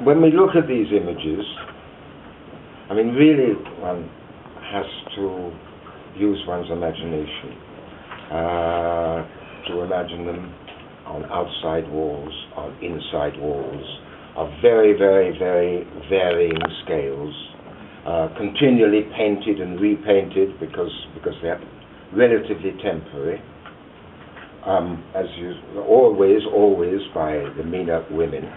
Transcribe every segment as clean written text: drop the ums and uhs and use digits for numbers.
when we look at these images, I mean, really, one has to use one's imagination to imagine them on outside walls, on inside walls, of very, very, very varying scales, continually painted and repainted because they are relatively temporary, as always by the Meena women.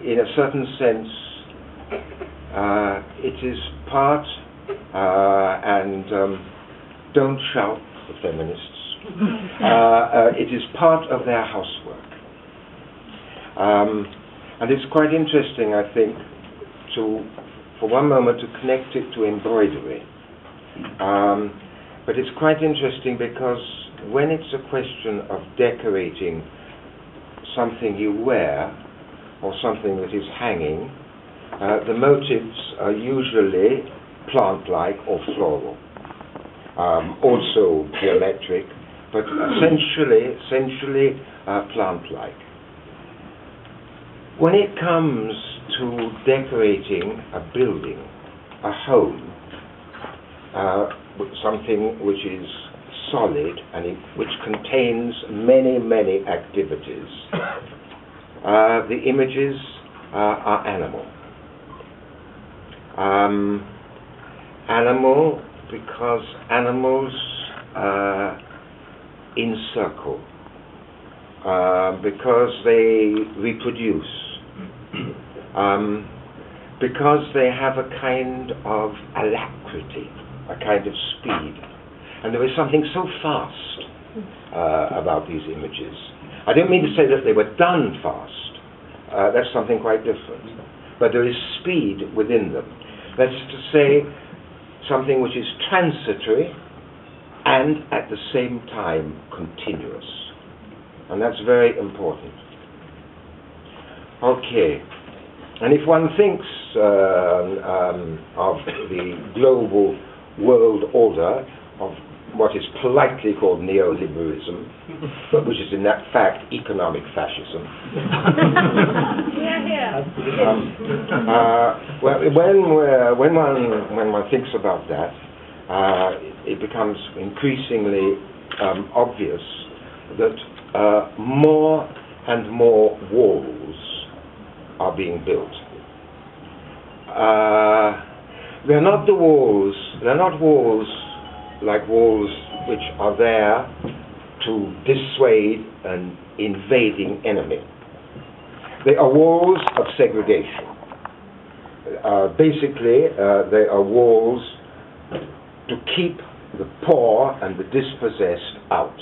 In a certain sense, it is part, and don't shout, the feminists, it is part of their housework. And it's quite interesting, I think, for one moment to connect it to embroidery. But it's quite interesting because when it's a question of decorating something you wear or something that is hanging, the motifs are usually plant-like or floral, also geometric, but essentially plant-like. When it comes to decorating a building, a home, something which is solid and which contains many, many activities, the images are animal. Animal because animals encircle, because they reproduce, because they have a kind of alacrity, a kind of speed. And there is something so fast about these images. I don't mean to say that they were done fast. That's something quite different. But there is speed within them. That is to say, something which is transitory and at the same time continuous. And that's very important. Okay. And if one thinks of the global world order, of what is politely called neoliberalism, but which is in that fact economic fascism. Well, when one thinks about that, it becomes increasingly obvious that more and more walls are being built. They're not walls like walls which are there to dissuade an invading enemy. They are walls of segregation. Basically, they are walls to keep the poor and the dispossessed out.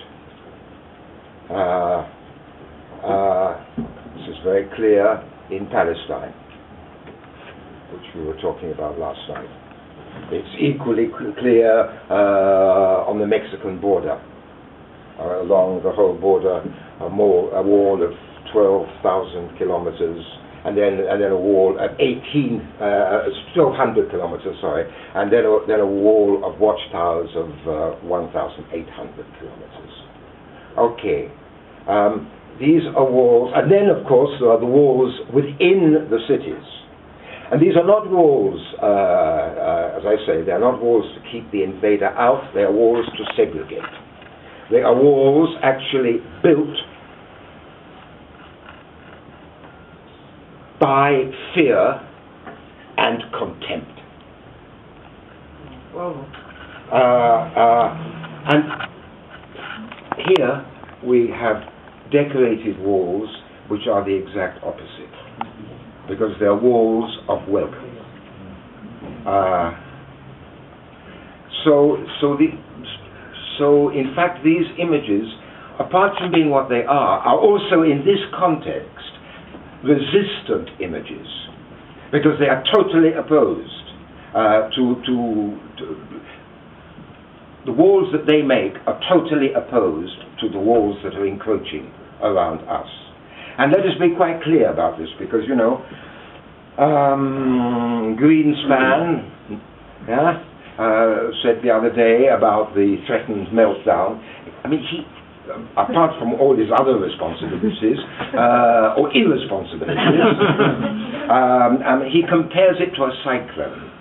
This is very clear in Palestine, which we were talking about last night. It's equally clear on the Mexican border. Along the whole border, a wall of 12,000 kilometers, and then a wall of 1,200 kilometers, sorry, and then a wall of watchtowers of 1,800 kilometers. Okay. These are walls, and then of course there are the walls within the cities. And these are not walls, as I say, they are not walls to keep the invader out, they are walls to segregate. They are walls actually built by fear and contempt. Well, and here we have decorated walls which are the exact opposite, because they are walls of welcome. So in fact these images, apart from being what they are also in this context resistant images, because they are totally opposed to the walls that they make are totally opposed to the walls that are encroaching around us. And let us be quite clear about this, because, you know, Greenspan said the other day about the threatened meltdown. I mean, apart from all his other responsibilities, or irresponsibilities, he compares it to a cyclone,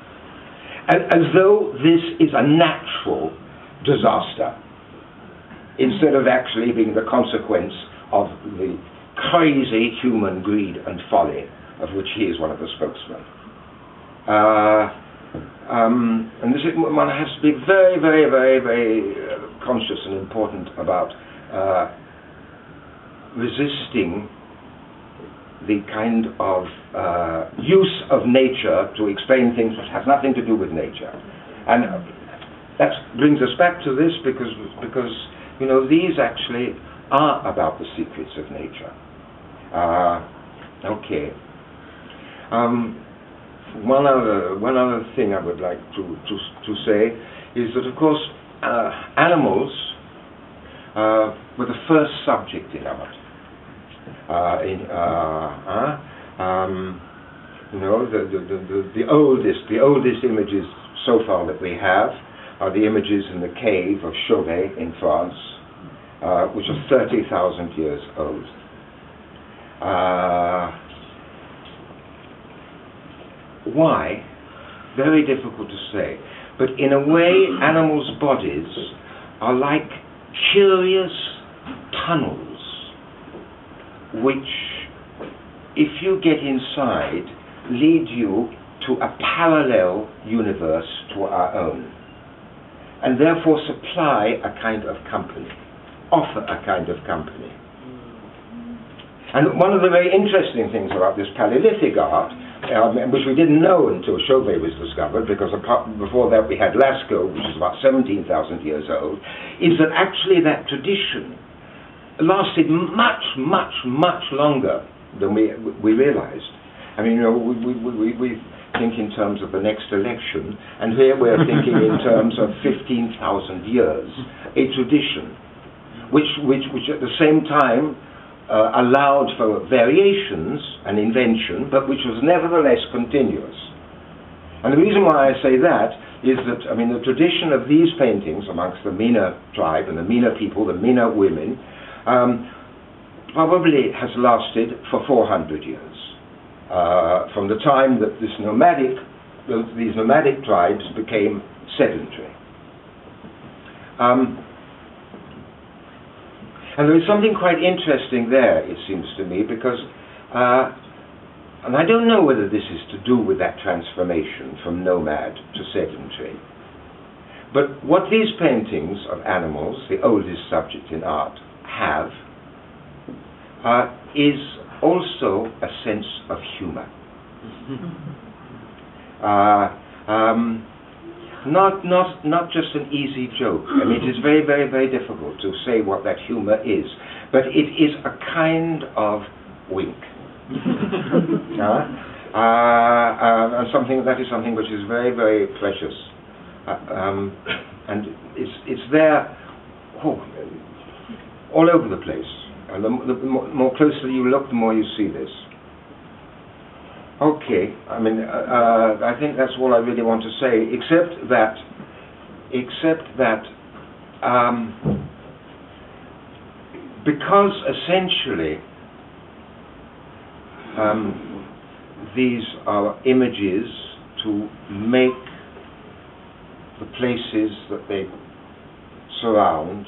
as though this is a natural disaster, instead of actually being the consequence of the crazy human greed and folly of which he is one of the spokesmen. And this is, one has to be very, very, very, very conscious and important about resisting the kind of use of nature to explain things which has nothing to do with nature. And that brings us back to this because you know, these actually are about the secrets of nature. Okay. One other thing I would like to say is that, of course, animals were the first subject in art. You know, the oldest images so far that we have are the images in the cave of Chauvet in France, which are 30,000 years old. Why? Very difficult to say. But in a way, animals' bodies are like curious tunnels, which, if you get inside, lead you to a parallel universe to our own, and therefore supply a kind of company, offer a kind of company. And one of the very interesting things about this Paleolithic art, which we didn't know until Chauvet was discovered, because before that we had Lascaux, which is about 17,000 years old, is that actually that tradition lasted much, much, much longer than we realized. I mean, you know, we think in terms of the next election, and here we're thinking in terms of 15,000 years, a tradition, which at the same time allowed for variations and invention, but which was nevertheless continuous. And the reason why I say that is that, I mean, the tradition of these paintings amongst the Meena tribe and the Meena people, the Meena women, probably has lasted for 400 years, from the time that these nomadic tribes became sedentary. And there is something quite interesting there, it seems to me, because, and I don't know whether this is to do with that transformation from nomad to sedentary, but what these paintings of animals, the oldest subject in art, have is also a sense of humor. Not just an easy joke. I mean, it is very, very, very difficult to say what that humor is, but it is a kind of wink. And that is something which is very, very precious. And it's there all over the place. And the more closely you look, the more you see this. Okay, I mean, I think that's all I really want to say, except that because essentially these are images to make the places that they surround,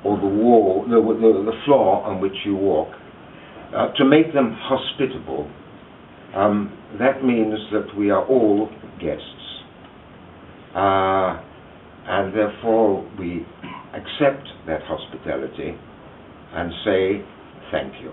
or the wall, the floor on which you walk, to make them hospitable. That means that we are all guests, and therefore we accept that hospitality and say thank you.